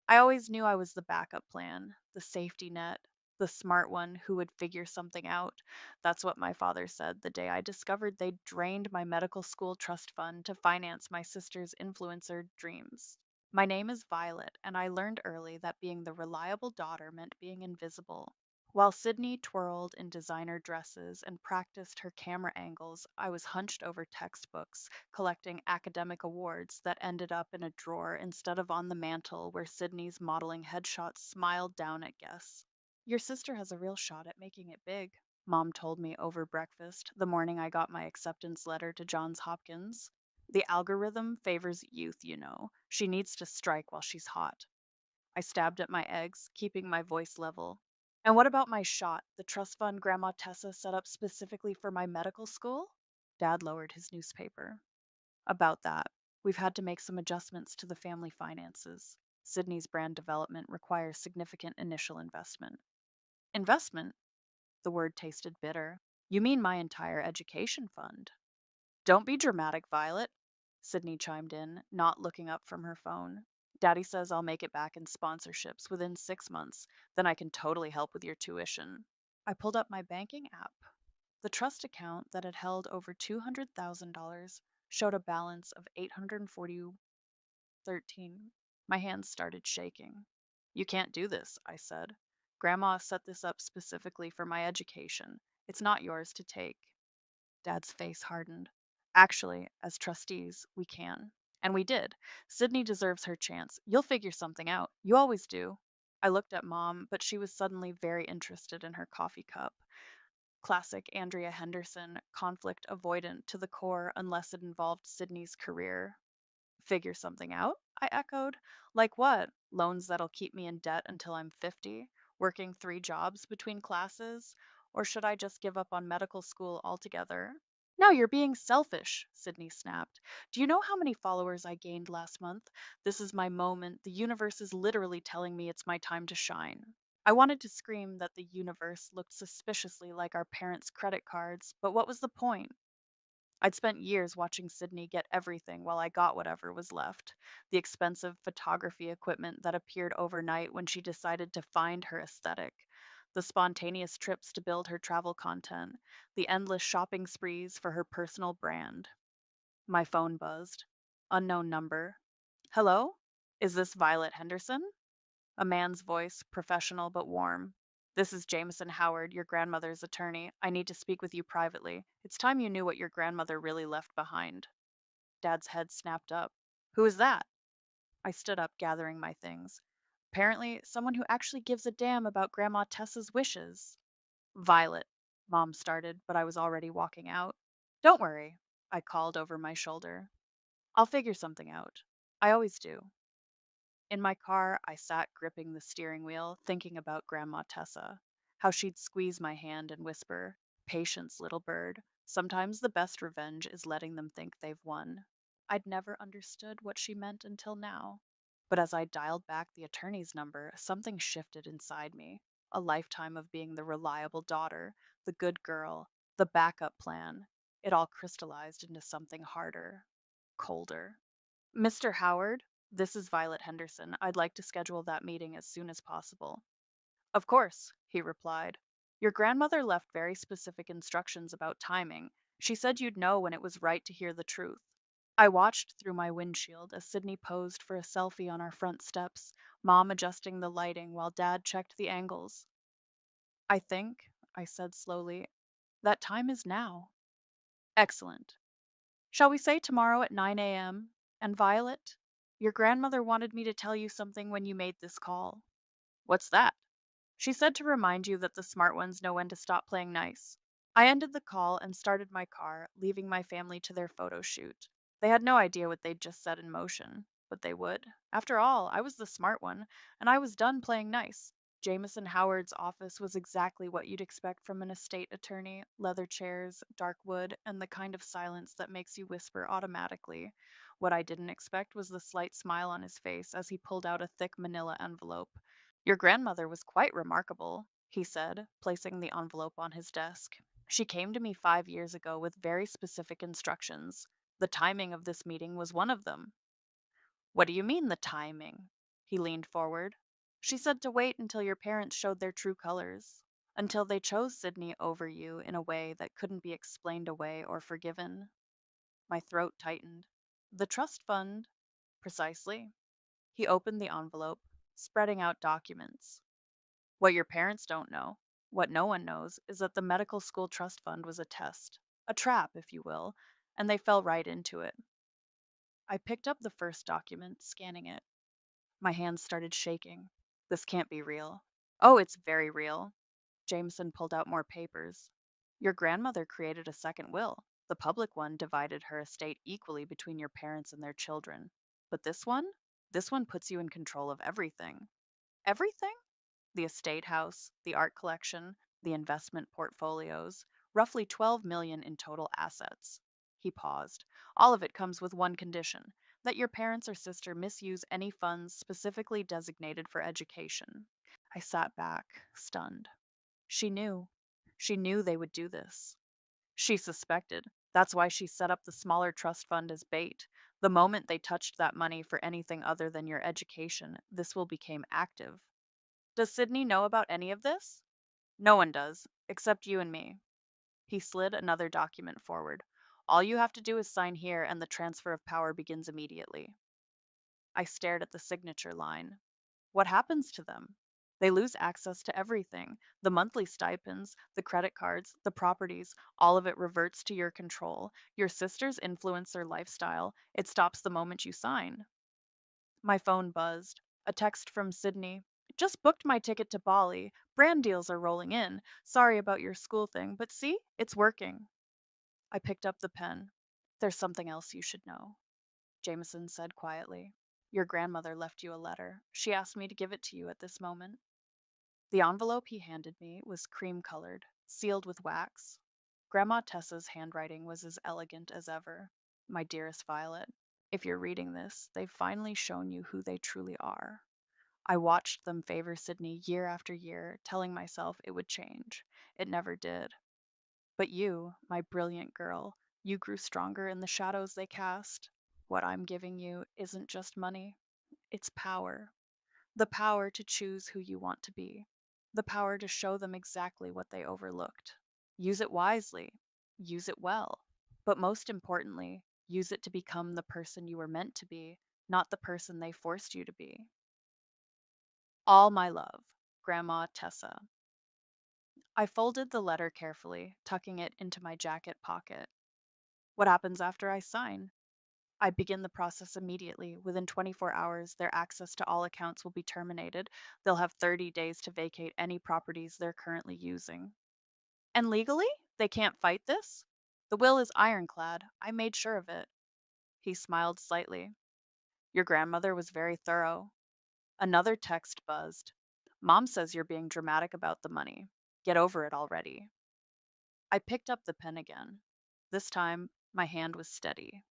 I always knew I was the backup plan, the safety net, the smart one who would figure something out. That's what my father said the day I discovered they'd drained my medical school trust fund to finance my sister's influencer dreams. My name is Violet, and I learned early that being the reliable daughter meant being invisible. While Sydney twirled in designer dresses and practiced her camera angles, I was hunched over textbooks, collecting academic awards that ended up in a drawer instead of on the mantle where Sydney's modeling headshots smiled down at guests. Your sister has a real shot at making it big, Mom told me over breakfast the morning I got my acceptance letter to Johns Hopkins. The algorithm favors youth, you know. She needs to strike while she's hot. I stabbed at my eggs, keeping my voice level. And what about my shot, the trust fund Grandma Tessa set up specifically for my medical school? Dad lowered his newspaper. About that, we've had to make some adjustments to the family finances. Sydney's brand development requires significant initial investment. Investment? The word tasted bitter. You mean my entire education fund? Don't be dramatic, Violet, Sydney chimed in, not looking up from her phone. Daddy says I'll make it back in sponsorships within 6 months. Then I can totally help with your tuition. I pulled up my banking app. The trust account that had held over $200,000 showed a balance of 840.13. My hands started shaking. You can't do this, I said. Grandma set this up specifically for my education. It's not yours to take. Dad's face hardened. Actually, as trustees, we can. And we did. Sydney deserves her chance. You'll figure something out. You always do. I looked at Mom, but she was suddenly very interested in her coffee cup. Classic Andrea Henderson, conflict avoidant to the core unless it involved Sydney's career. Figure something out? I echoed. Like what? Loans that'll keep me in debt until I'm 50? Working 3 jobs between classes? Or should I just give up on medical school altogether? No, you're being selfish, Sydney snapped. Do you know how many followers I gained last month? This is my moment. The universe is literally telling me it's my time to shine. I wanted to scream that the universe looked suspiciously like our parents' credit cards, but what was the point? I'd spent years watching Sydney get everything while I got whatever was left. The expensive photography equipment that appeared overnight when she decided to find her aesthetic. The spontaneous trips to build her travel content. The endless shopping sprees for her personal brand. My phone buzzed. Unknown number. Hello? Is this Violet Henderson? A man's voice, professional but warm. This is Jameson Howard, your grandmother's attorney. I need to speak with you privately. It's time you knew what your grandmother really left behind. Dad's head snapped up. Who is that? I stood up, gathering my things. Apparently, someone who actually gives a damn about Grandma Tessa's wishes. Violet, Mom started, but I was already walking out. Don't worry, I called over my shoulder. I'll figure something out. I always do. In my car, I sat gripping the steering wheel, thinking about Grandma Tessa. How she'd squeeze my hand and whisper, Patience, little bird. Sometimes the best revenge is letting them think they've won. I'd never understood what she meant until now. But as I dialed back the attorney's number, something shifted inside me. A lifetime of being the reliable daughter, the good girl, the backup plan. It all crystallized into something harder, colder. Mr. Howard, this is Violet Henderson. I'd like to schedule that meeting as soon as possible. Of course, he replied. Your grandmother left very specific instructions about timing. She said you'd know when it was right to hear the truth. I watched through my windshield as Sydney posed for a selfie on our front steps, Mom adjusting the lighting while Dad checked the angles. I think, I said slowly, that time is now. Excellent. Shall we say tomorrow at 9 a.m.? And Violet, your grandmother wanted me to tell you something when you made this call. What's that? She said to remind you that the smart ones know when to stop playing nice. I ended the call and started my car, leaving my family to their photo shoot. They had no idea what they'd just set in motion, but they would. After all, I was the smart one, and I was done playing nice. Jameson Howard's office was exactly what you'd expect from an estate attorney: leather chairs, dark wood, and the kind of silence that makes you whisper automatically. What I didn't expect was the slight smile on his face as he pulled out a thick manila envelope. Your grandmother was quite remarkable, he said, placing the envelope on his desk. She came to me 5 years ago with very specific instructions. The timing of this meeting was one of them. What do you mean, the timing? He leaned forward. She said to wait until your parents showed their true colors, until they chose Sydney over you in a way that couldn't be explained away or forgiven. My throat tightened. The trust fund? Precisely. He opened the envelope, spreading out documents. What your parents don't know, what no one knows, is that the medical school trust fund was a test, a trap, if you will, and they fell right into it. I picked up the first document, scanning it. My hands started shaking. This can't be real. Oh, it's very real. Jameson pulled out more papers. Your grandmother created a second will. The public one divided her estate equally between your parents and their children. But this one? This one puts you in control of everything. Everything? The estate house, the art collection, the investment portfolios, roughly 12 million in total assets. He paused. All of it comes with one condition, that your parents or sister misuse any funds specifically designated for education. I sat back, stunned. She knew. She knew they would do this. She suspected. That's why she set up the smaller trust fund as bait. The moment they touched that money for anything other than your education, this will become active. Does Sydney know about any of this? No one does, except you and me. He slid another document forward. All you have to do is sign here, and the transfer of power begins immediately. I stared at the signature line. What happens to them? They lose access to everything, the monthly stipends, the credit cards, the properties, all of it reverts to your control. Your sister's influencer lifestyle, it stops the moment you sign. My phone buzzed. A text from Sydney. Just booked my ticket to Bali. Brand deals are rolling in. Sorry about your school thing, but see, it's working. I picked up the pen. There's something else you should know, Jameson said quietly. Your grandmother left you a letter. She asked me to give it to you at this moment. The envelope he handed me was cream colored, sealed with wax. Grandma Tessa's handwriting was as elegant as ever. My dearest Violet, if you're reading this, they've finally shown you who they truly are. I watched them favor Sydney year after year, telling myself it would change. It never did. But you, my brilliant girl, you grew stronger in the shadows they cast. What I'm giving you isn't just money, it's power. The power to choose who you want to be. The power to show them exactly what they overlooked. Use it wisely. Use it well. But most importantly, use it to become the person you were meant to be, not the person they forced you to be. All my love, Grandma Tessa. I folded the letter carefully, tucking it into my jacket pocket. What happens after I sign? I begin the process immediately. Within 24 hours, their access to all accounts will be terminated. They'll have 30 days to vacate any properties they're currently using. And legally? They can't fight this? The will is ironclad. I made sure of it. He smiled slightly. Your grandmother was very thorough. Another text buzzed. Mom says you're being dramatic about the money. Get over it already. I picked up the pen again. This time, my hand was steady.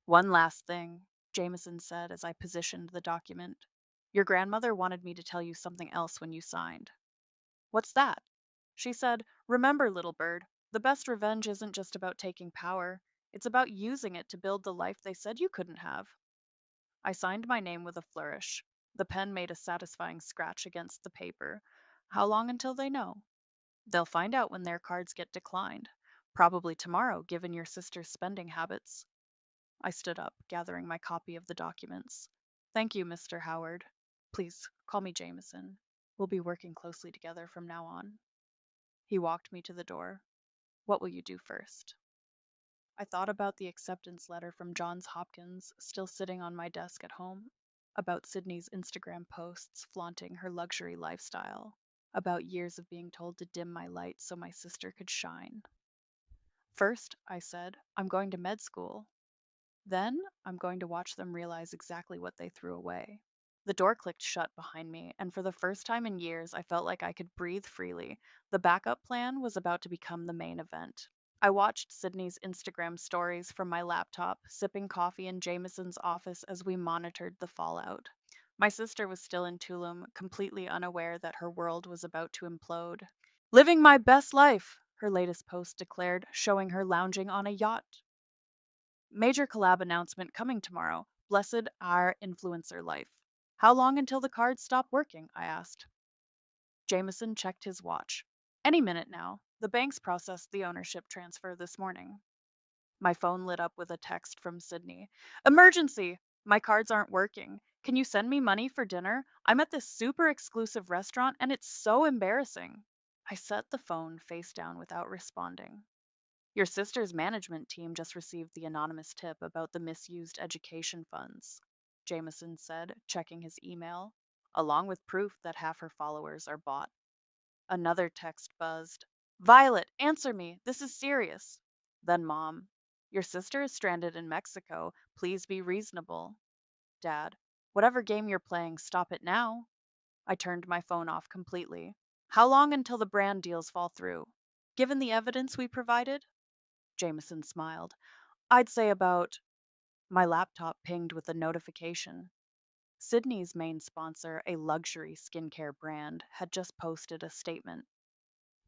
One last thing, Jameson said as I positioned the document. Your grandmother wanted me to tell you something else when you signed. What's that? She said, remember, little bird, the best revenge isn't just about taking power, it's about using it to build the life they said you couldn't have. I signed my name with a flourish. The pen made a satisfying scratch against the paper. How long until they know? They'll find out when their cards get declined. Probably tomorrow, given your sister's spending habits. I stood up, gathering my copy of the documents. Thank you, Mr. Howard. Please call me Jameson. We'll be working closely together from now on. He walked me to the door. What will you do first? I thought about the acceptance letter from Johns Hopkins still sitting on my desk at home, about Sydney's Instagram posts flaunting her luxury lifestyle, about years of being told to dim my light so my sister could shine. First, I said, I'm going to med school. Then, I'm going to watch them realize exactly what they threw away. The door clicked shut behind me, and for the first time in years, I felt like I could breathe freely. The backup plan was about to become the main event. I watched Sydney's Instagram stories from my laptop, sipping coffee in Jameson's office as we monitored the fallout. My sister was still in Tulum, completely unaware that her world was about to implode. Living my best life, her latest post declared, showing her lounging on a yacht. Major collab announcement coming tomorrow. Blessed our influencer life. How long until the cards stop working? I asked. Jameson checked his watch. Any minute now. The banks processed the ownership transfer this morning. My phone lit up with a text from Sydney. Emergency! My cards aren't working. Can you send me money for dinner? I'm at this super exclusive restaurant and it's so embarrassing. I set the phone face down without responding. Your sister's management team just received the anonymous tip about the misused education funds, Jameson said, checking his email, along with proof that half her followers are bought. Another text buzzed. Violet, answer me. This is serious. Then Mom. Your sister is stranded in Mexico. Please be reasonable. Dad. Whatever game you're playing, stop it now. I turned my phone off completely. How long until the brand deals fall through? Given the evidence we provided? Jameson smiled. I'd say about. My laptop pinged with a notification. Sydney's main sponsor, a luxury skincare brand, had just posted a statement.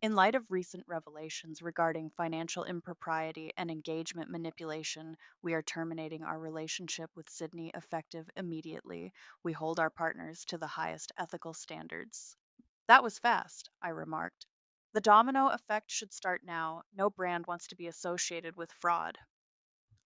In light of recent revelations regarding financial impropriety and engagement manipulation, we are terminating our relationship with Sydney effective immediately. We hold our partners to the highest ethical standards. That was fast, I remarked. The domino effect should start now. No brand wants to be associated with fraud.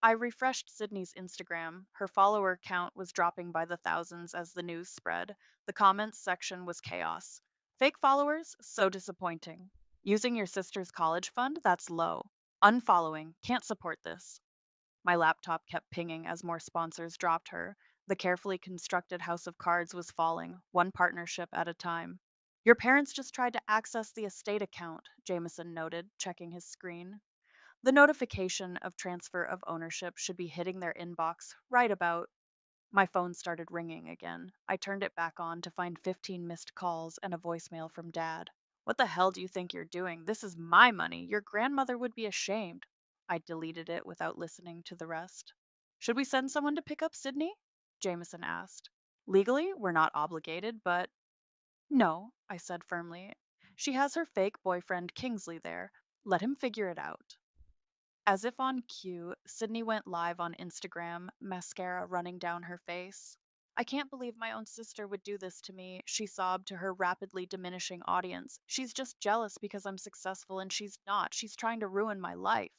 I refreshed Sydney's Instagram. Her follower count was dropping by the thousands as the news spread. The comments section was chaos. Fake followers? So disappointing. Using your sister's college fund? That's low. Unfollowing. Can't support this. My laptop kept pinging as more sponsors dropped her. The carefully constructed house of cards was falling, one partnership at a time. Your parents just tried to access the estate account, Jameson noted, checking his screen. The notification of transfer of ownership should be hitting their inbox right about. My phone started ringing again. I turned it back on to find 15 missed calls and a voicemail from Dad. What the hell do you think you're doing? This is my money. Your grandmother would be ashamed. I deleted it without listening to the rest. Should we send someone to pick up Sydney? Jameson asked. Legally, we're not obligated, but. No, I said firmly. She has her fake boyfriend Kingsley there. Let him figure it out. As if on cue, Sydney went live on Instagram, mascara running down her face. I can't believe my own sister would do this to me, she sobbed to her rapidly diminishing audience. She's just jealous because I'm successful and she's not. She's trying to ruin my life.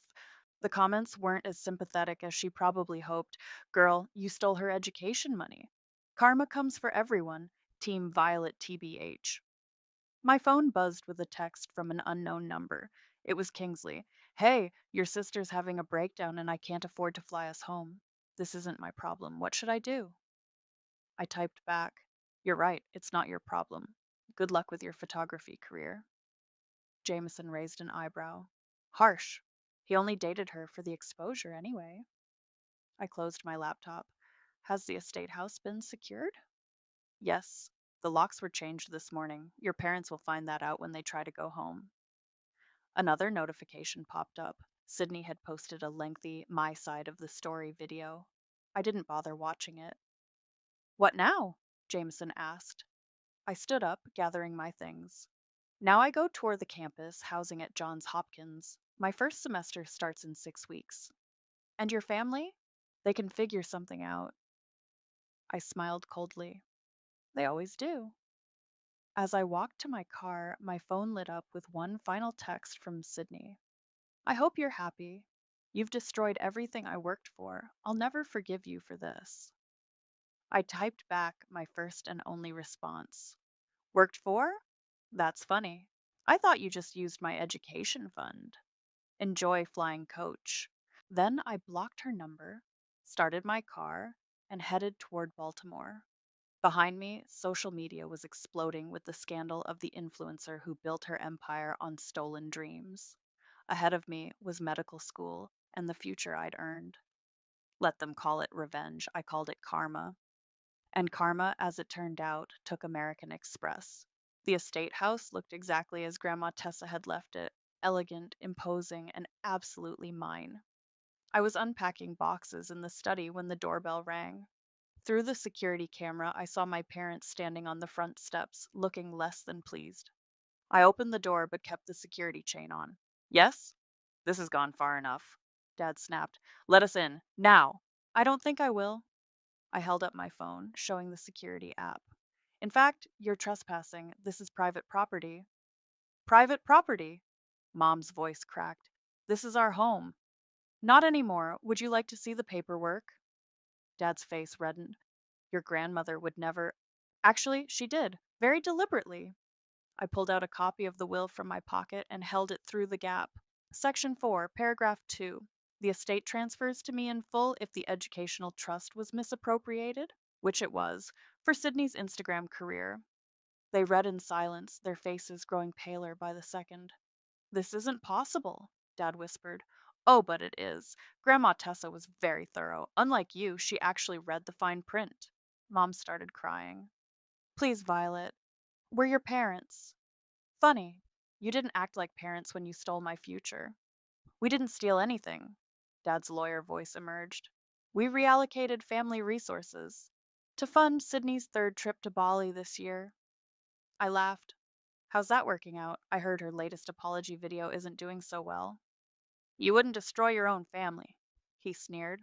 The comments weren't as sympathetic as she probably hoped. Girl, you stole her education money. Karma comes for everyone. Team Violet TBH. My phone buzzed with a text from an unknown number. It was Kingsley. Hey, your sister's having a breakdown and I can't afford to fly us home. This isn't my problem. What should I do? I typed back. You're right. It's not your problem. Good luck with your photography career. Jameson raised an eyebrow. Harsh. He only dated her for the exposure anyway. I closed my laptop. Has the estate house been secured? Yes. The locks were changed this morning. Your parents will find that out when they try to go home. Another notification popped up. Sydney had posted a lengthy My Side of the Story video. I didn't bother watching it. What now? Jameson asked. I stood up, gathering my things. Now I go tour the campus, housing at Johns Hopkins. My first semester starts in 6 weeks. And your family? They can figure something out. I smiled coldly. They always do. As I walked to my car, my phone lit up with one final text from Sydney. I hope you're happy. You've destroyed everything I worked for. I'll never forgive you for this. I typed back my first and only response. Worked for? That's funny. I thought you just used my education fund. Enjoy flying coach. Then I blocked her number, started my car, and headed toward Baltimore. Behind me, social media was exploding with the scandal of the influencer who built her empire on stolen dreams. Ahead of me was medical school and the future I'd earned. Let them call it revenge. I called it karma. And karma, as it turned out, took American Express. The estate house looked exactly as Grandma Tessa had left it, elegant, imposing, and absolutely mine. I was unpacking boxes in the study when the doorbell rang. Through the security camera, I saw my parents standing on the front steps, looking less than pleased. I opened the door but kept the security chain on. Yes? This has gone far enough. Dad snapped. Let us in. Now. I don't think I will. I held up my phone, showing the security app. In fact, you're trespassing. This is private property. Private property? Mom's voice cracked. This is our home. Not anymore. Would you like to see the paperwork? Dad's face reddened. Your grandmother would never. Actually, she did, very deliberately. I pulled out a copy of the will from my pocket and held it through the gap. Section 4, paragraph 2. The estate transfers to me in full if the educational trust was misappropriated, which it was, for Sydney's Instagram career. They read in silence, their faces growing paler by the second. This isn't possible, Dad whispered. Oh, but it is. Grandma Tessa was very thorough. Unlike you, she actually read the fine print. Mom started crying. Please, Violet. We're your parents. Funny. You didn't act like parents when you stole my future. We didn't steal anything. Dad's lawyer voice emerged. We reallocated family resources to fund Sydney's third trip to Bali this year. I laughed. How's that working out? I heard her latest apology video isn't doing so well. You wouldn't destroy your own family, he sneered.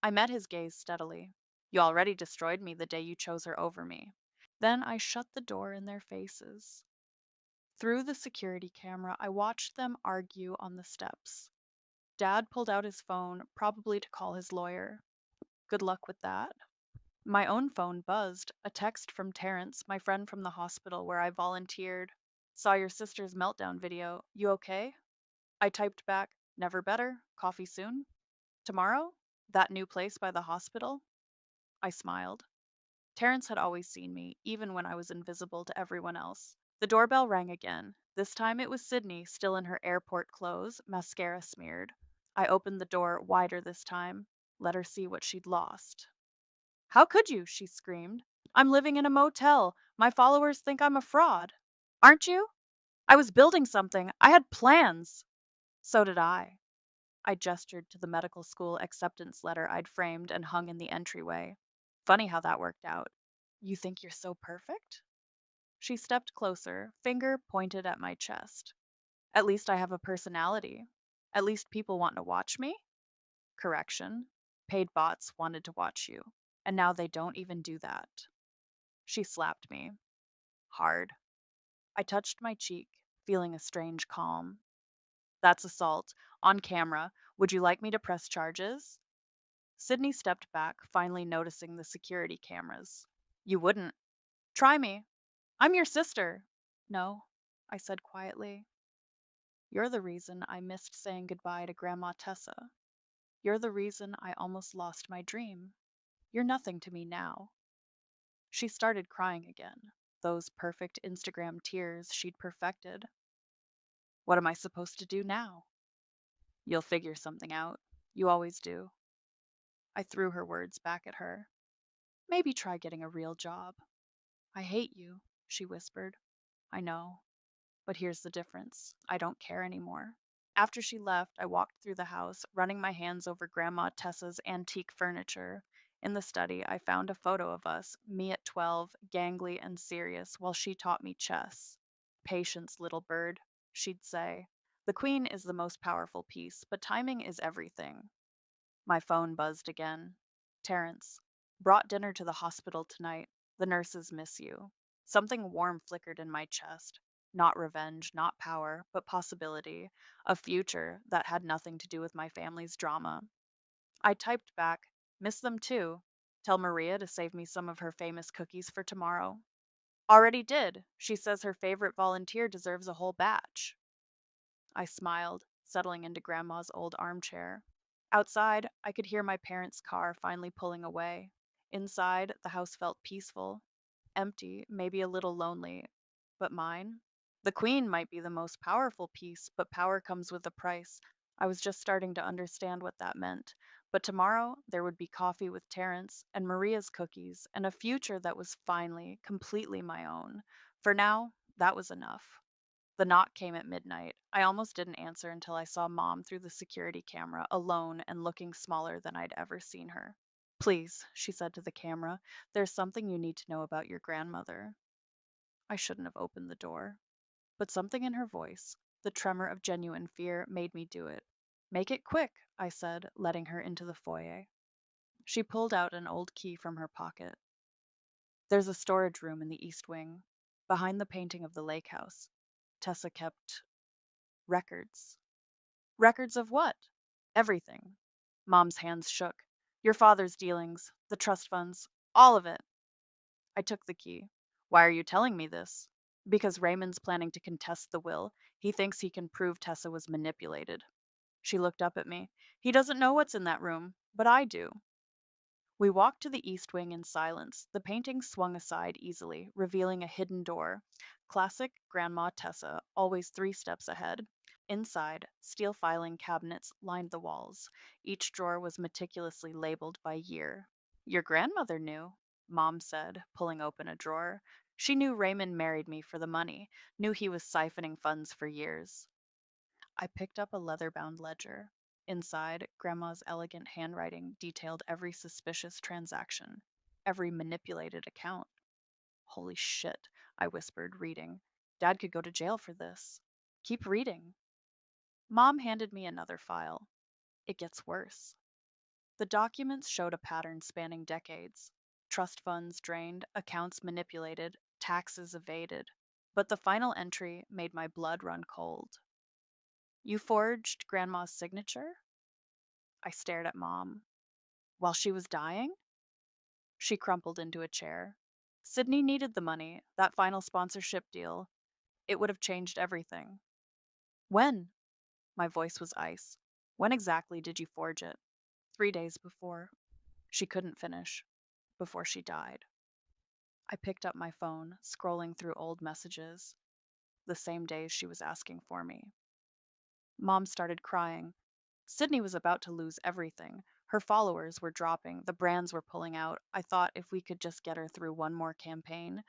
I met his gaze steadily. You already destroyed me the day you chose her over me. Then I shut the door in their faces. Through the security camera, I watched them argue on the steps. Dad pulled out his phone, probably to call his lawyer. Good luck with that. My own phone buzzed, a text from Terrence, my friend from the hospital where I volunteered. Saw your sister's meltdown video. You okay? I typed back, never better. Coffee soon? Tomorrow? That new place by the hospital? I smiled. Terrence had always seen me, even when I was invisible to everyone else. The doorbell rang again. This time it was Sydney, still in her airport clothes, mascara smeared. I opened the door wider this time, let her see what she'd lost. How could you? She screamed. I'm living in a motel. My followers think I'm a fraud. Aren't you? I was building something. I had plans. So did I. I gestured to the medical school acceptance letter I'd framed and hung in the entryway. Funny how that worked out. You think you're so perfect? She stepped closer, finger pointed at my chest. At least I have a personality. At least people want to watch me? Correction. Paid bots wanted to watch you, and now they don't even do that. She slapped me. Hard. I touched my cheek, feeling a strange calm. That's assault. On camera. Would you like me to press charges? Sydney stepped back, finally noticing the security cameras. You wouldn't. Try me. I'm your sister. No, I said quietly. You're the reason I missed saying goodbye to Grandma Tessa. You're the reason I almost lost my dream. You're nothing to me now. She started crying again, those perfect Instagram tears she'd perfected. What am I supposed to do now? You'll figure something out. You always do. I threw her words back at her. Maybe try getting a real job. I hate you, she whispered. I know. But here's the difference. I don't care anymore. After she left, I walked through the house, running my hands over Grandma Tessa's antique furniture. In the study, I found a photo of us, me at 12, gangly and serious, while she taught me chess. Patience, little bird, she'd say. The queen is the most powerful piece, but timing is everything. My phone buzzed again. Terrence. Brought dinner to the hospital tonight. The nurses miss you. Something warm flickered in my chest. Not revenge, not power, but possibility. A future that had nothing to do with my family's drama. I typed back, miss them too. Tell Maria to save me some of her famous cookies for tomorrow. Already did. She says her favorite volunteer deserves a whole batch. I smiled, settling into Grandma's old armchair. Outside, I could hear my parents' car finally pulling away. Inside, the house felt peaceful, empty, maybe a little lonely. But mine? The queen might be the most powerful piece, but power comes with a price. I was just starting to understand what that meant. But tomorrow, there would be coffee with Terrence, and Maria's cookies, and a future that was finally, completely my own. For now, that was enough. The knock came at midnight. I almost didn't answer until I saw Mom through the security camera, alone and looking smaller than I'd ever seen her. Please, she said to the camera, there's something you need to know about your grandmother. I shouldn't have opened the door. But something in her voice, the tremor of genuine fear, made me do it. Make it quick, I said, letting her into the foyer. She pulled out an old key from her pocket. There's a storage room in the east wing, behind the painting of the lake house. Tessa kept records. Records of what? Everything. Mom's hands shook. Your father's dealings, the trust funds, all of it. I took the key. Why are you telling me this? Because Raymond's planning to contest the will. He thinks he can prove Tessa was manipulated. She looked up at me. He doesn't know what's in that room, but I do. We walked to the east wing in silence. The painting swung aside easily, revealing a hidden door. Classic Grandma Tessa, always 3 steps ahead. Inside, steel filing cabinets lined the walls. Each drawer was meticulously labeled by year. Your grandmother knew, Mom said, pulling open a drawer. She knew Raymond married me for the money, knew he was siphoning funds for years. I picked up a leather bound ledger. Inside, Grandma's elegant handwriting detailed every suspicious transaction, every manipulated account. Holy shit, I whispered, reading. Dad could go to jail for this. Keep reading. Mom handed me another file. It gets worse. The documents showed a pattern spanning decades: trust funds drained, accounts manipulated, taxes evaded. But the final entry made my blood run cold. You forged Grandma's signature? I stared at Mom. While she was dying? She crumpled into a chair. Sydney needed the money, that final sponsorship deal. It would have changed everything. When? My voice was ice. When exactly did you forge it? 3 days before. She couldn't finish. Before she died. I picked up my phone, scrolling through old messages, the same days she was asking for me. Mom started crying. Sydney was about to lose everything. Her followers were dropping, the brands were pulling out. I thought if we could just get her through one more campaign.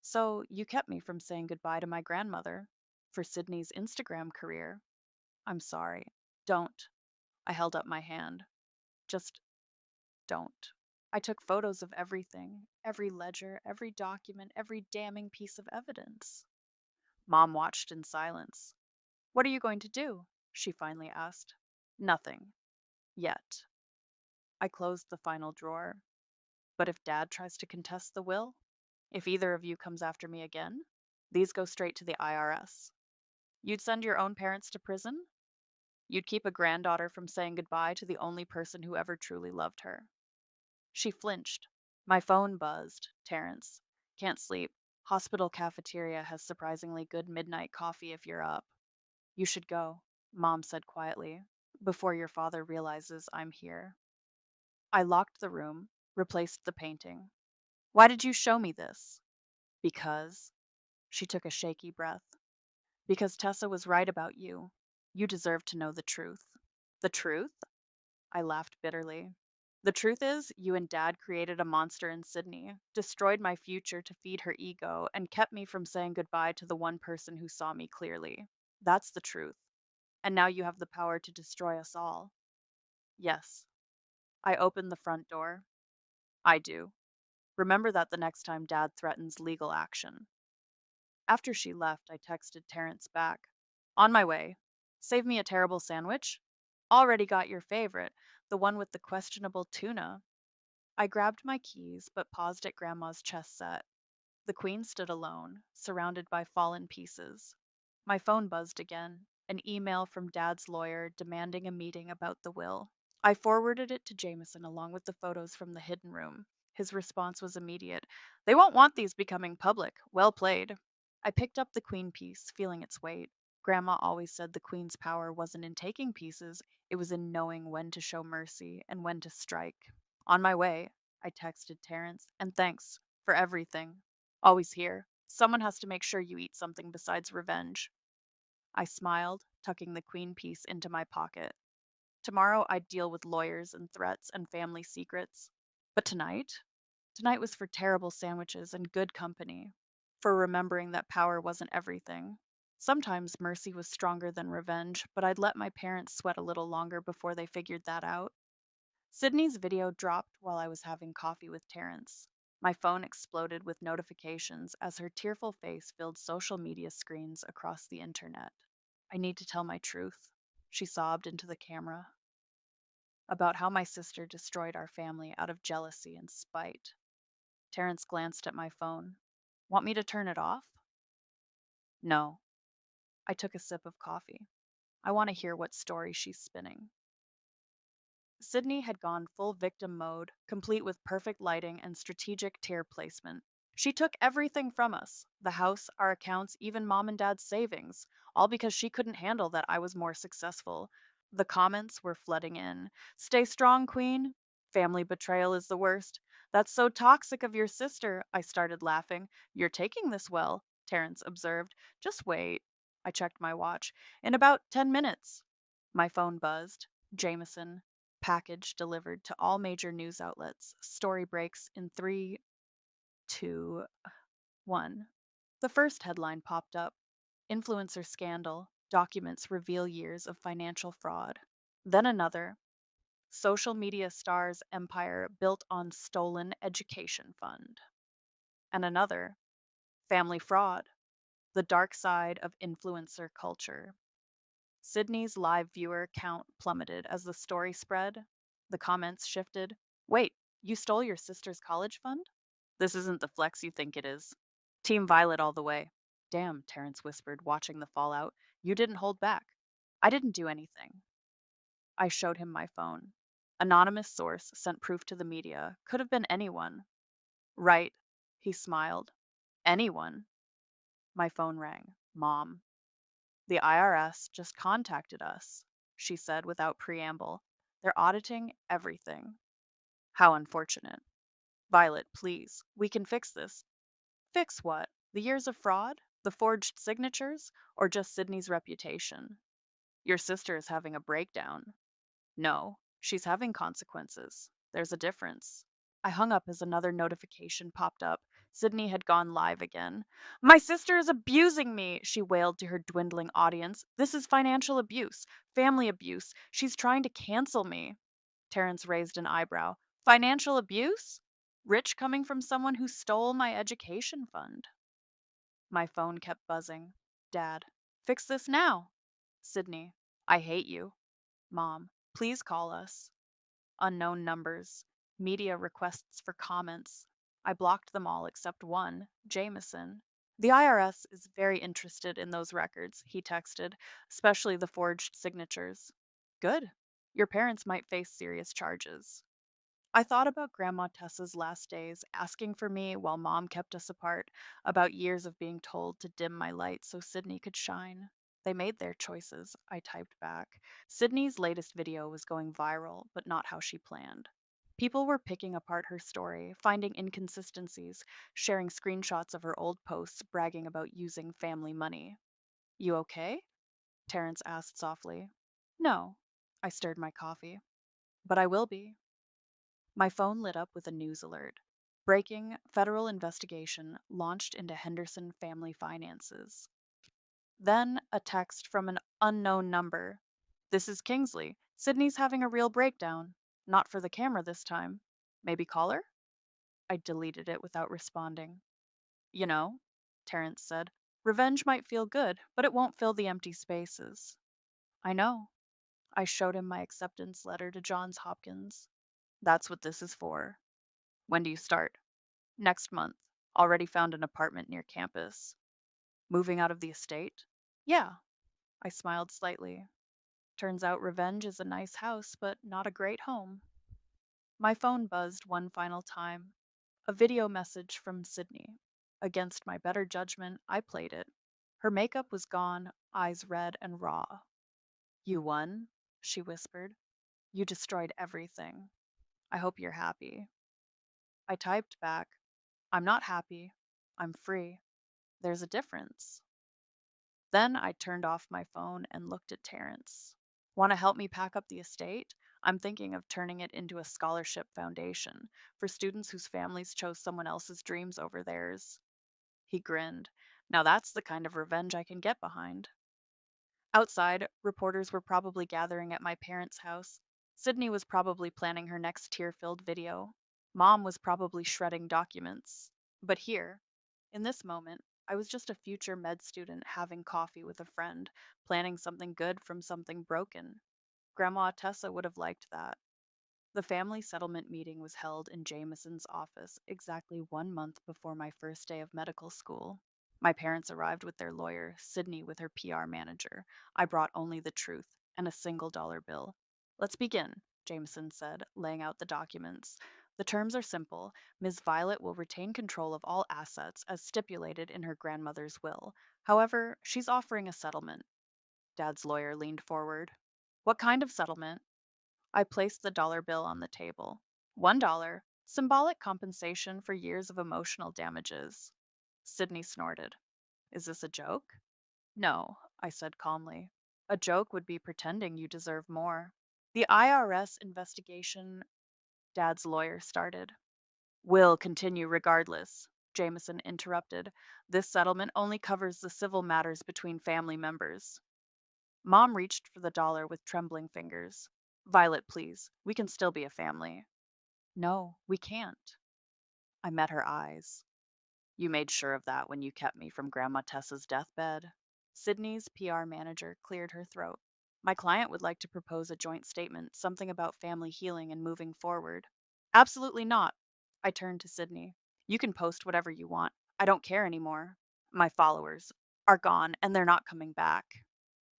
So you kept me from saying goodbye to my grandmother. For Sydney's Instagram career. I'm sorry. Don't. I held up my hand. Just don't. I took photos of everything, every ledger, every document, every damning piece of evidence. Mom watched in silence. What are you going to do? She finally asked. Nothing. Yet. I closed the final drawer. But if Dad tries to contest the will? If either of you comes after me again? These go straight to the IRS. You'd send your own parents to prison? You'd keep a granddaughter from saying goodbye to the only person who ever truly loved her. She flinched. My phone buzzed. Terrence. Can't sleep. Hospital cafeteria has surprisingly good midnight coffee if you're up. You should go, Mom said quietly, before your father realizes I'm here. I locked the room, replaced the painting. Why did you show me this? Because. She took a shaky breath. Because Tessa was right about you. You deserve to know the truth. The truth? I laughed bitterly. The truth is, you and Dad created a monster in Sydney, destroyed my future to feed her ego, and kept me from saying goodbye to the one person who saw me clearly. That's the truth. And now you have the power to destroy us all. Yes. I opened the front door. I do. Remember that the next time Dad threatens legal action. After she left, I texted Terrence back. On my way. Save me a terrible sandwich? Already got your favorite, the one with the questionable tuna. I grabbed my keys, but paused at Grandma's chess set. The queen stood alone, surrounded by fallen pieces. My phone buzzed again, an email from Dad's lawyer demanding a meeting about the will. I forwarded it to Jameson along with the photos from the hidden room. His response was immediate. They won't want these becoming public. Well played. I picked up the queen piece, feeling its weight. Grandma always said the queen's power wasn't in taking pieces, it was in knowing when to show mercy and when to strike. On my way, I texted Terrence, and thanks for everything. Always here. Someone has to make sure you eat something besides revenge. I smiled, tucking the queen piece into my pocket. Tomorrow I'd deal with lawyers and threats and family secrets. But tonight? Tonight was for terrible sandwiches and good company. For remembering that power wasn't everything. Sometimes mercy was stronger than revenge, but I'd let my parents sweat a little longer before they figured that out. Sydney's video dropped while I was having coffee with Terrence. My phone exploded with notifications as her tearful face filled social media screens across the internet. I need to tell my truth, she sobbed into the camera. about how my sister destroyed our family out of jealousy and spite. Terrence glanced at my phone. Want me to turn it off? No. I took a sip of coffee. I want to hear what story she's spinning. Sydney had gone full victim mode, complete with perfect lighting and strategic tier placement. She took everything from us the house, our accounts, even mom and dad's savings all because she couldn't handle that I was more successful. The comments were flooding in. Stay strong, Queen. Family betrayal is the worst. That's so toxic of your sister. I started laughing. You're taking this well, Terence observed. Just wait. I checked my watch. In about 10 minutes. My phone buzzed. Jameson. Package delivered to all major news outlets. Story breaks in 3, 2, 1. The first headline popped up: Influencer scandal. Documents reveal years of financial fraud. Then another: Social media stars empire built on stolen education fund. And another: Family fraud. The dark side of influencer culture. Sydney's live viewer count plummeted as the story spread. The comments shifted. Wait, you stole your sister's college fund? This isn't the flex you think it is. Team Violet all the way. Damn, Terrence whispered, watching the fallout. You didn't hold back. I didn't do anything. I showed him my phone. Anonymous source sent proof to the media. Could have been anyone. Right, he smiled. Anyone. My phone rang. Mom. The IRS just contacted us, she said without preamble. They're auditing everything. How unfortunate. Violet, please, we can fix this. Fix what? The years of fraud? The forged signatures? Or just Sydney's reputation? Your sister is having a breakdown. No, she's having consequences. There's a difference. I hung up as another notification popped up. Sydney had gone live again. My sister is abusing me, she wailed to her dwindling audience. This is financial abuse, family abuse. She's trying to cancel me. Terrence raised an eyebrow. Financial abuse? Rich coming from someone who stole my education fund. My phone kept buzzing. Dad, fix this now. Sydney, I hate you. Mom, please call us. Unknown numbers. Media requests for comments. I blocked them all except one, Jameson. The IRS is very interested in those records, he texted, especially the forged signatures. Good. Your parents might face serious charges. I thought about Grandma Tessa's last days, asking for me while Mom kept us apart, about years of being told to dim my light so Sydney could shine. They made their choices, I typed back. Sydney's latest video was going viral, but not how she planned. People were picking apart her story, finding inconsistencies, sharing screenshots of her old posts bragging about using family money. You okay? Terrence asked softly. No. I stirred my coffee. But I will be. My phone lit up with a news alert. Breaking federal investigation launched into Henderson family finances. Then a text from an unknown number. This is Kingsley. Sydney's having a real breakdown. Not for the camera this time. Maybe call her? I deleted it without responding. You know, Terrence said, revenge might feel good, but it won't fill the empty spaces. I know. I showed him my acceptance letter to Johns Hopkins. That's what this is for. When do you start? Next month. Already found an apartment near campus. Moving out of the estate? Yeah. I smiled slightly. Turns out Revenge is a nice house, but not a great home. My phone buzzed one final time. A video message from Sydney. Against my better judgment, I played it. Her makeup was gone, eyes red and raw. You won, she whispered. You destroyed everything. I hope you're happy. I typed back, I'm not happy. I'm free. There's a difference. Then I turned off my phone and looked at Terrence. Want to help me pack up the estate? I'm thinking of turning it into a scholarship foundation for students whose families chose someone else's dreams over theirs. He grinned. Now that's the kind of revenge I can get behind. Outside, reporters were probably gathering at my parents' house. Sydney was probably planning her next tear-filled video. Mom was probably shredding documents. But here, in this moment, I was just a future med student having coffee with a friend, planning something good from something broken. Grandma Tessa would have liked that. The family settlement meeting was held in Jameson's office exactly 1 month before my first day of medical school. My parents arrived with their lawyer, Sydney with her PR manager. I brought only the truth and a single-dollar bill. Let's begin, Jameson said, laying out the documents. The terms are simple. Ms. Violet will retain control of all assets as stipulated in her grandmother's will. However, she's offering a settlement. Dad's lawyer leaned forward. What kind of settlement? I placed the dollar bill on the table. $1, symbolic compensation for years of emotional damages. Sydney snorted. Is this a joke? No, I said calmly. A joke would be pretending you deserve more. The IRS investigation, Dad's lawyer started. Will continue regardless, Jameson interrupted. This settlement only covers the civil matters between family members. Mom reached for the dollar with trembling fingers. Violet, please. We can still be a family. No, we can't. I met her eyes. You made sure of that when you kept me from Grandma Tessa's deathbed. Sydney's PR manager cleared her throat. My client would like to propose a joint statement, something about family healing and moving forward. Absolutely not. I turned to Sydney. You can post whatever you want. I don't care anymore. My followers are gone and they're not coming back.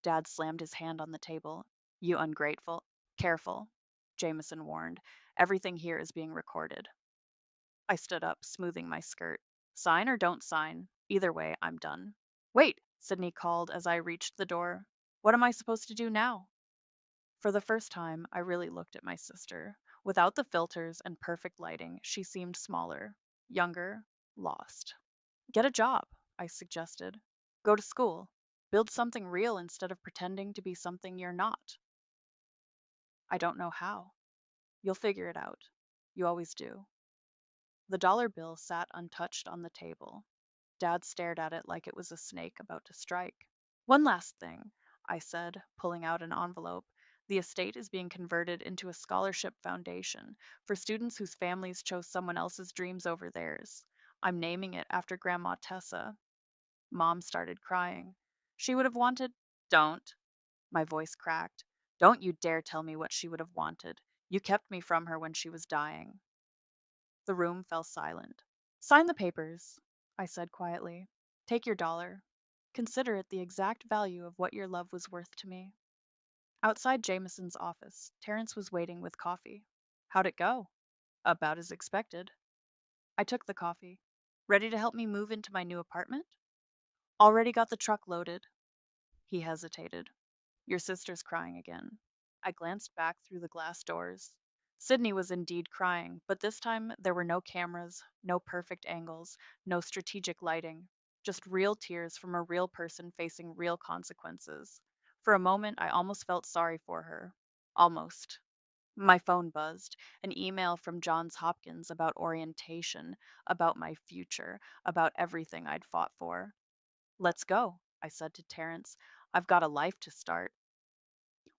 Dad slammed his hand on the table. You ungrateful. Careful, Jameson warned. Everything here is being recorded. I stood up, smoothing my skirt. Sign or don't sign. Either way, I'm done. Wait, Sydney called as I reached the door. What am I supposed to do now? For the first time, I really looked at my sister. Without the filters and perfect lighting, she seemed smaller, younger, lost. Get a job, I suggested. Go to school. Build something real instead of pretending to be something you're not. I don't know how. You'll figure it out. You always do. The dollar bill sat untouched on the table. Dad stared at it like it was a snake about to strike. One last thing, I said, pulling out an envelope. The estate is being converted into a scholarship foundation for students whose families chose someone else's dreams over theirs. I'm naming it after Grandma Tessa. Mom started crying. She would have wanted. Don't. My voice cracked. Don't you dare tell me what she would have wanted. You kept me from her when she was dying. The room fell silent. Sign the papers, I said quietly. Take your dollar. Consider it the exact value of what your love was worth to me. Outside Jameson's office, Terence was waiting with coffee. How'd it go? About as expected. I took the coffee. Ready to help me move into my new apartment? Already got the truck loaded. He hesitated. Your sister's crying again. I glanced back through the glass doors. Sydney was indeed crying, but this time there were no cameras, no perfect angles, no strategic lighting, just real tears from a real person facing real consequences. For a moment, I almost felt sorry for her. Almost. My phone buzzed, an email from Johns Hopkins about orientation, about my future, about everything I'd fought for. Let's go, I said to Terence. I've got a life to start.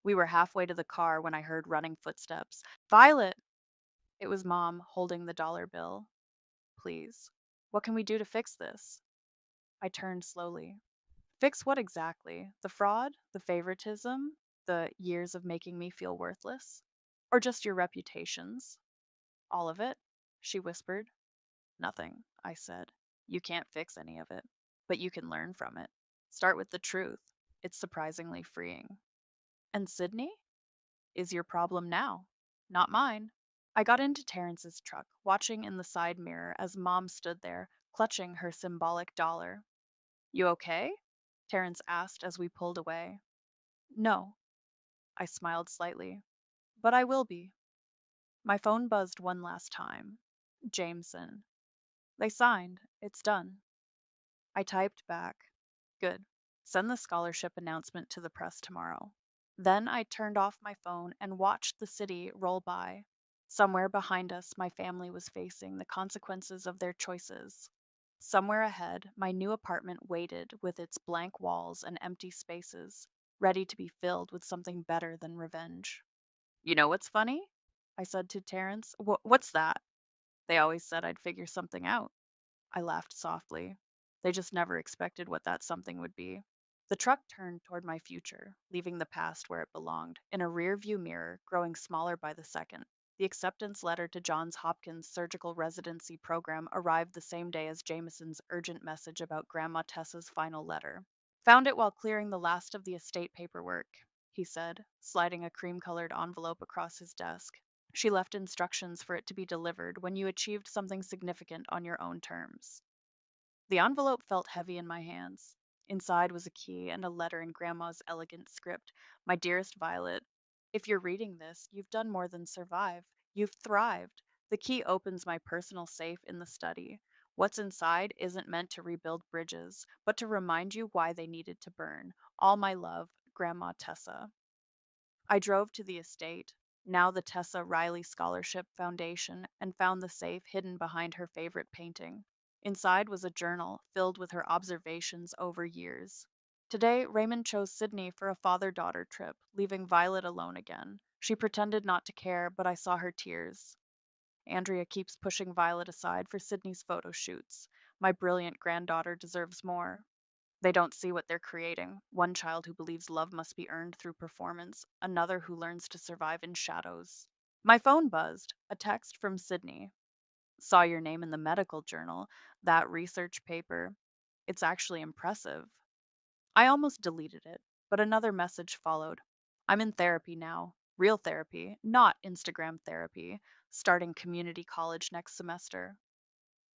We were halfway to the car when I heard running footsteps. Violet! It was Mom holding the dollar bill. Please. What can we do to fix this? I turned slowly. Fix what exactly? The fraud? The favoritism? The years of making me feel worthless? Or just your reputations? All of it? She whispered. Nothing, I said. You can't fix any of it, but you can learn from it. Start with the truth. It's surprisingly freeing. And Sydney? Is your problem now, not mine. I got into Terrence's truck, watching in the side mirror as Mom stood there, clutching her symbolic dollar. You okay? Terrence asked as we pulled away. No, I smiled slightly. But I will be. My phone buzzed one last time. Jameson. They signed. It's done. I typed back. Good. Send the scholarship announcement to the press tomorrow. Then I turned off my phone and watched the city roll by. Somewhere behind us, my family was facing the consequences of their choices. Somewhere ahead, my new apartment waited with its blank walls and empty spaces, ready to be filled with something better than revenge. You know what's funny? I said to Terence. What's that? They always said I'd figure something out. I laughed softly. They just never expected what that something would be. The truck turned toward my future, leaving the past where it belonged, in a rear view mirror, growing smaller by the second. The acceptance letter to Johns Hopkins surgical residency program arrived the same day as Jameson's urgent message about Grandma Tessa's final letter. Found it while clearing the last of the estate paperwork, he said, sliding a cream colored envelope across his desk. She left instructions for it to be delivered when you achieved something significant on your own terms. The envelope felt heavy in my hands. Inside was a key and a letter in Grandma's elegant script. My dearest Violet, if you're reading this, you've done more than survive. You've thrived. The key opens my personal safe in the study. What's inside isn't meant to rebuild bridges, but to remind you why they needed to burn. All my love, Grandma Tessa. I drove to the estate, now the Tessa Riley Scholarship Foundation, and found the safe hidden behind her favorite painting. Inside was a journal filled with her observations over years. Today, Raymond chose Sydney for a father daughter trip, leaving Violet alone again. She pretended not to care, but I saw her tears. Andrea keeps pushing Violet aside for Sydney's photo shoots. My brilliant granddaughter deserves more. They don't see what they're creating. One child who believes love must be earned through performance, another who learns to survive in shadows. My phone buzzed, a text from Sydney. Saw your name in the medical journal, that research paper. It's actually impressive. I almost deleted it, but another message followed. I'm in therapy now. Real therapy, not Instagram therapy, starting community college next semester.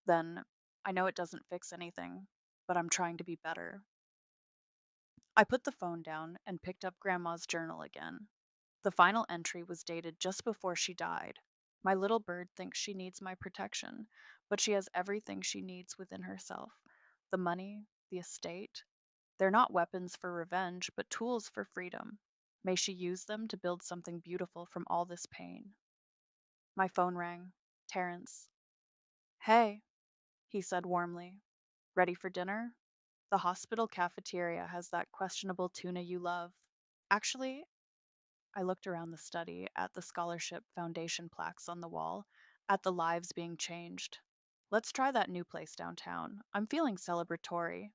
Then, I know it doesn't fix anything, but I'm trying to be better. I put the phone down and picked up Grandma's journal again. The final entry was dated just before she died. My little bird thinks she needs my protection, but she has everything she needs within herself: the money, the estate. They're not weapons for revenge, but tools for freedom. May she use them to build something beautiful from all this pain. My phone rang. Terrence. Hey, he said warmly. Ready for dinner? The hospital cafeteria has that questionable tuna you love. Actually, I looked around the study, at the scholarship foundation plaques on the wall, at the lives being changed. Let's try that new place downtown. I'm feeling celebratory.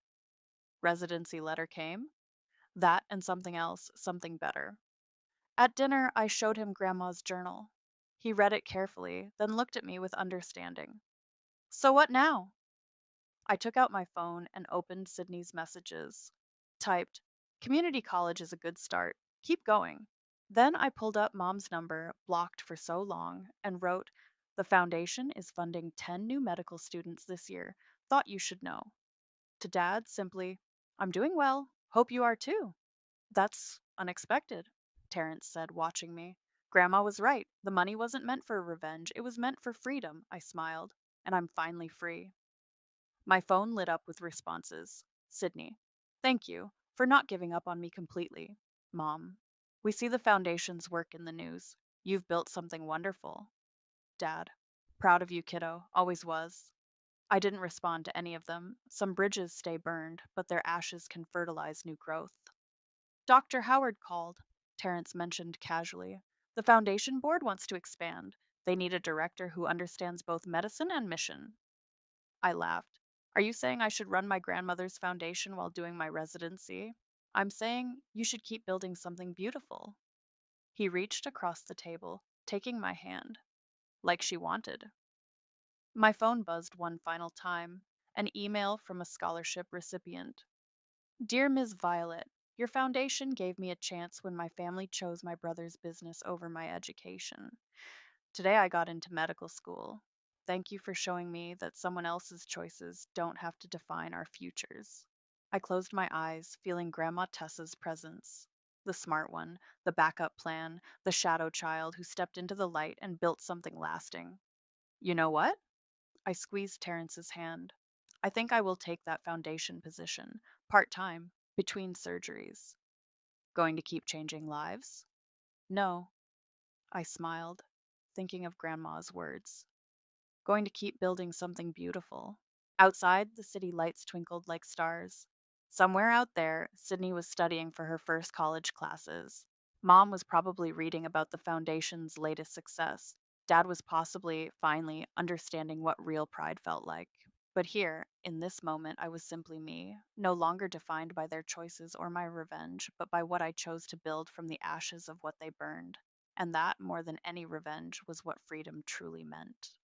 Residency letter came. That and something else, something better. At dinner, I showed him Grandma's journal. He read it carefully, then looked at me with understanding. So what now? I took out my phone and opened Sydney's messages. Typed, Community college is a good start. Keep going. Then I pulled up Mom's number, blocked for so long, and wrote, The foundation is funding 10 new medical students this year. Thought you should know. To Dad, simply, I'm doing well. Hope you are too. That's unexpected, Terence said, watching me. Grandma was right. The money wasn't meant for revenge, it was meant for freedom, I smiled. And I'm finally free. My phone lit up with responses. Sydney. Thank you for not giving up on me completely. Mom. We see the foundation's work in the news. You've built something wonderful. Dad. Proud of you, kiddo. Always was. I didn't respond to any of them. Some bridges stay burned, but their ashes can fertilize new growth. Dr. Howard called, Terence mentioned casually. The foundation board wants to expand. They need a director who understands both medicine and mission. I laughed. Are you saying I should run my grandmother's foundation while doing my residency? I'm saying you should keep building something beautiful. He reached across the table, taking my hand, like she wanted. My phone buzzed one final time, an email from a scholarship recipient. Dear Ms. Violet, your foundation gave me a chance when my family chose my brother's business over my education. Today I got into medical school. Thank you for showing me that someone else's choices don't have to define our futures. I closed my eyes, feeling Grandma Tessa's presence. The smart one, the backup plan, the shadow child who stepped into the light and built something lasting. You know what? I squeezed Terrence's hand. I think I will take that foundation position, part time, between surgeries. Going to keep changing lives? No, I smiled, thinking of Grandma's words. Going to keep building something beautiful. Outside, the city lights twinkled like stars. Somewhere out there, Sydney was studying for her first college classes. Mom was probably reading about the Foundation's latest success. Dad was possibly, finally, understanding what real pride felt like. But here, in this moment, I was simply me, no longer defined by their choices or my revenge, but by what I chose to build from the ashes of what they burned. And that, more than any revenge, was what freedom truly meant.